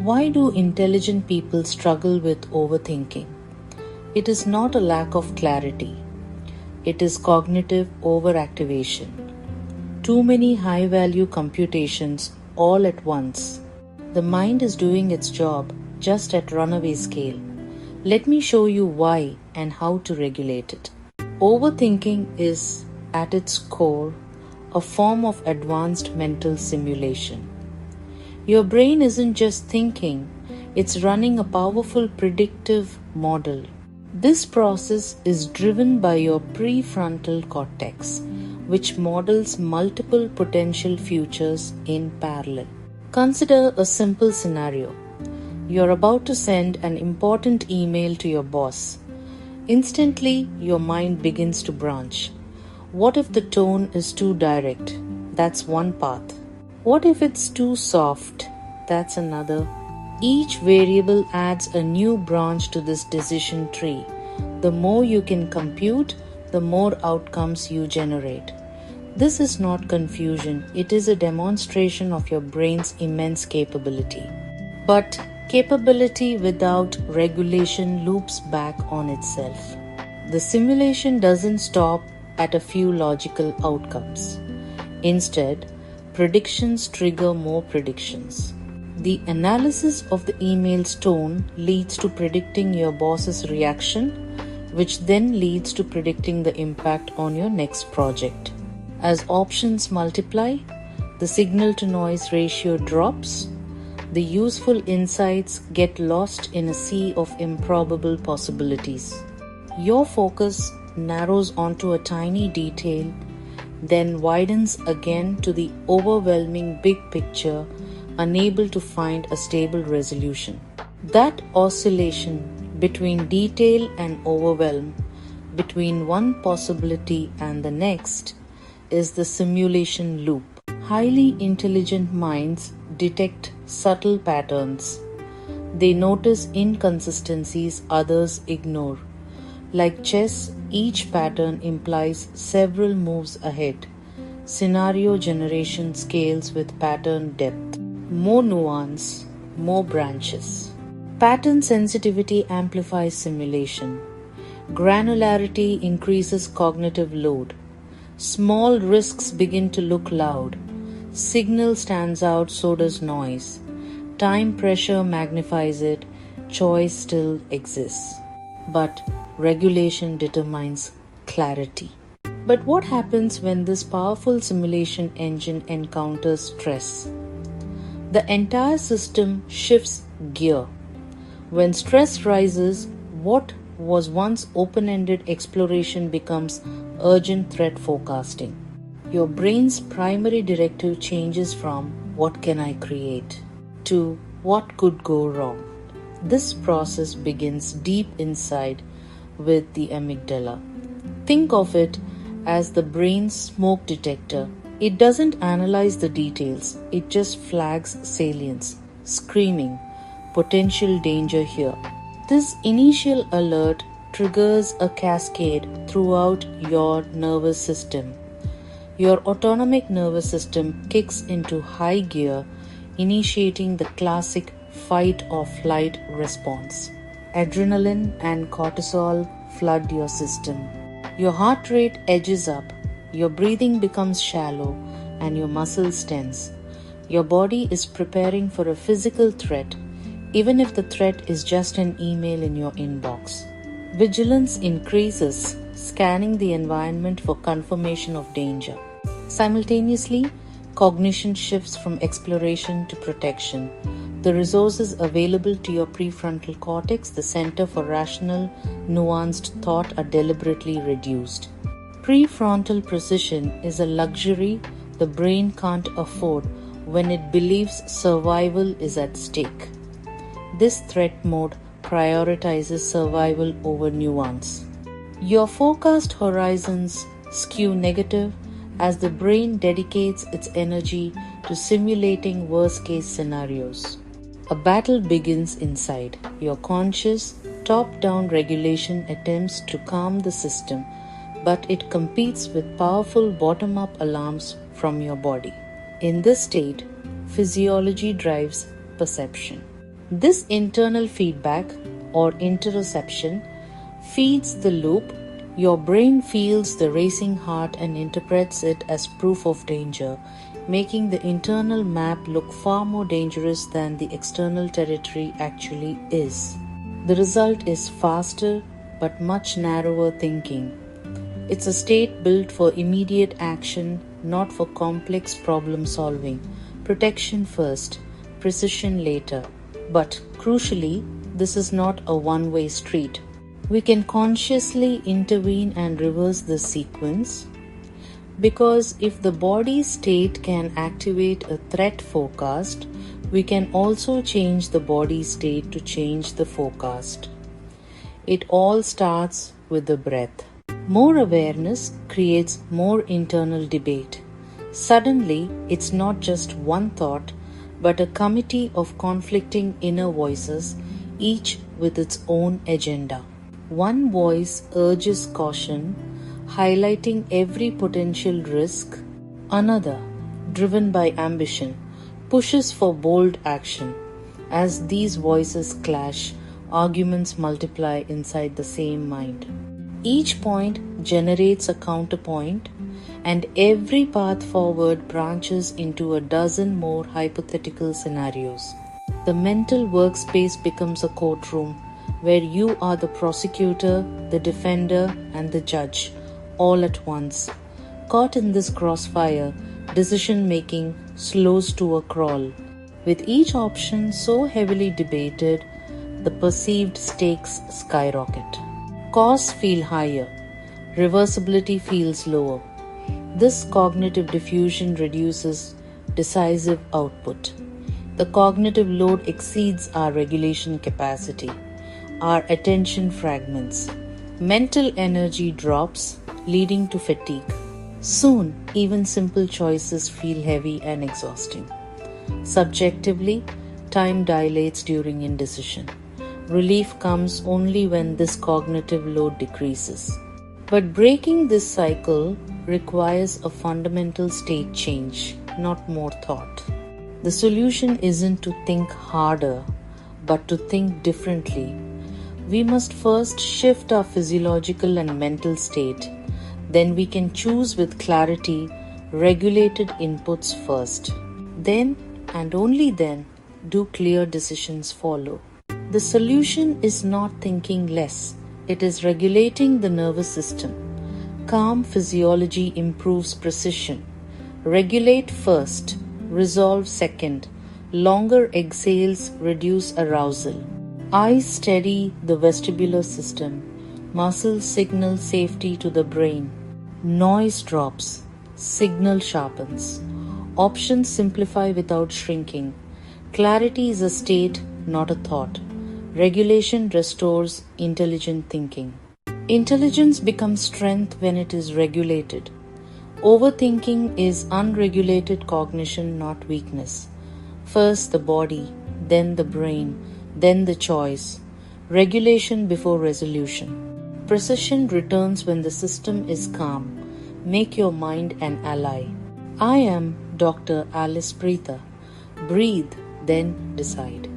Why do intelligent people struggle with overthinking? It is not a lack of clarity. It is cognitive overactivation. Too many high-value computations all at once. The mind is doing its job just at runaway scale. Let me show you why and how to regulate it. Overthinking is, at its core, a form of advanced mental simulation. Your brain isn't just thinking, it's running a powerful predictive model. This process is driven by your prefrontal cortex, which models multiple potential futures in parallel. Consider a simple scenario. You're about to send an important email to your boss. Instantly, your mind begins to branch. What if the tone is too direct? That's one path. What if it's too soft? That's another. Each variable adds a new branch to this decision tree. The more you can compute, the more outcomes you generate. This is not confusion, it is a demonstration of your brain's immense capability. But capability without regulation loops back on itself. The simulation doesn't stop at a few logical outcomes. Instead, predictions trigger more predictions. The analysis of the email's tone leads to predicting your boss's reaction, which then leads to predicting the impact on your next project. As options multiply, the signal-to-noise ratio drops. The useful insights get lost in a sea of improbable possibilities. Your focus narrows onto a tiny detail, then widens again to the overwhelming big picture, unable to find a stable resolution. That oscillation between detail and overwhelm, between one possibility and the next, is the simulation loop. Highly intelligent minds detect subtle patterns. They notice inconsistencies others ignore. Like chess, each pattern implies several moves ahead. Scenario generation scales with pattern depth. More nuance, more branches. Pattern sensitivity amplifies simulation. Granularity increases cognitive load. Small risks begin to look loud. Signal stands out, so does noise. Time pressure magnifies it. Choice still exists. But regulation determines clarity. But what happens when this powerful simulation engine encounters stress? The entire system shifts gear. When stress rises, what was once open-ended exploration becomes urgent threat forecasting. Your brain's primary directive changes from "what can I create" to "what could go wrong." This process begins deep inside with the amygdala. Think of it as the brain's smoke detector. It doesn't analyze the details, it just flags salience, screaming, "Potential danger here." This initial alert triggers a cascade throughout your nervous system. Your autonomic nervous system kicks into high gear, initiating the classic fight or flight response. Adrenaline and cortisol flood your system. Your heart rate edges up, your breathing becomes shallow, and your muscles tense. Your body is preparing for a physical threat, even if the threat is just an email in your inbox. Vigilance increases, scanning the environment for confirmation of danger. Simultaneously, cognition shifts from exploration to protection. The resources available to your prefrontal cortex, the center for rational, nuanced thought, are deliberately reduced. Prefrontal precision is a luxury the brain can't afford when it believes survival is at stake. This threat mode prioritizes survival over nuance. Your forecast horizons skew negative as the brain dedicates its energy to simulating worst-case scenarios. A battle begins inside. Your conscious, top-down regulation attempts to calm the system, but it competes with powerful bottom-up alarms from your body. In this state, physiology drives perception. This internal feedback or interoception feeds the loop. Your brain feels the racing heart and interprets it as proof of danger, making the internal map look far more dangerous than the external territory actually is. The result is faster but much narrower thinking. It's a state built for immediate action, not for complex problem solving. Protection first, precision later. But crucially, this is not a one-way street. We can consciously intervene and reverse this sequence, because if the body state can activate a threat forecast, we can also change the body state to change the forecast. It all starts with the breath. More awareness creates more internal debate. Suddenly, it's not just one thought, but a committee of conflicting inner voices, each with its own agenda. One voice urges caution, highlighting every potential risk. Another, driven by ambition, pushes for bold action. As these voices clash, arguments multiply inside the same mind. Each point generates a counterpoint, and every path forward branches into a dozen more hypothetical scenarios. The mental workspace becomes a courtroom where you are the prosecutor, the defender, and the judge, all at once. Caught in this crossfire, decision-making slows to a crawl. With each option so heavily debated, the perceived stakes skyrocket. Costs feel higher, reversibility feels lower. This cognitive diffusion reduces decisive output. The cognitive load exceeds our regulation capacity. Our attention fragments. Mental energy drops, leading to fatigue. Soon, even simple choices feel heavy and exhausting. Subjectively, time dilates during indecision. Relief comes only when this cognitive load decreases. But breaking this cycle requires a fundamental state change, not more thought. The solution isn't to think harder, but to think differently. We must first shift our physiological and mental state. Then we can choose with clarity, regulated inputs first. Then, and only then, do clear decisions follow. The solution is not thinking less. It is regulating the nervous system. Calm physiology improves precision. Regulate first, resolve second. Longer exhales reduce arousal. Eyes steady the vestibular system. Muscles signal safety to the brain. Noise drops. Signal sharpens. Options simplify without shrinking. Clarity is a state, not a thought. Regulation restores intelligent thinking. Intelligence becomes strength when it is regulated. Overthinking is unregulated cognition, not weakness. First the body, then the brain, then the choice. Regulation before resolution. Precision returns when the system is calm. Make your mind an ally. I am Dr. Alice Preetha. Breathe, then decide.